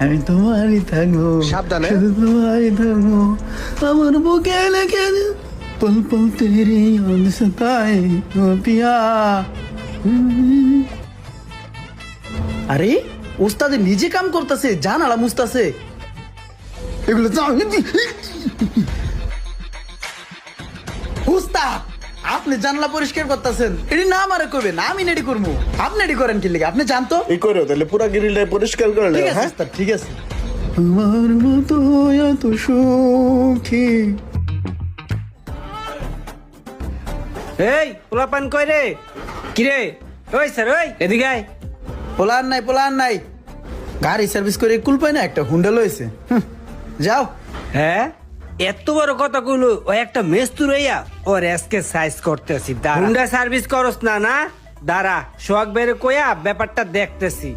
আমি তোমারই থাকবো, সাবধানে। শুধু তোমারই থাকবো, আমার বুকে লেগে পল পল তেরি याद सताए ओ पिया। আরে ওস্তাদে নিজে কাম করতেছে, জানালা মুছতাছে, এগুলো উস্তাদ আপনি জানলা পরিষ্কার করতেছেন, এটি না আমারে করবেন, আমি নেডি করবো, আপনি এডি করেন কি লিগে? আপনি জানতো এই করে তাহলে পুরা গ্রিলটা পরিষ্কার করে ঠিক নেও, আছে হ্যাঁ? উস্তাদ, ঠিক আছে। আমার মতো এত সুখী। এই পোলাপান কই রে? কিরে ওই স্যার ওই এদিকে আয়। পোলার নাই গাড়ি সার্ভিস করে কুল পায় না, একটা হুন্ডা লইছে। যাও। হ্যাঁ এত বড় কথা কইলো, ওই একটা মেস্তুর হইয়া ওর এসকে সাইজ করতেছি। হুন্ডা সার্ভিস করস না? না দাঁড়া, সোহাগ বের কইয়া ব্যাপারটা দেখতেছি।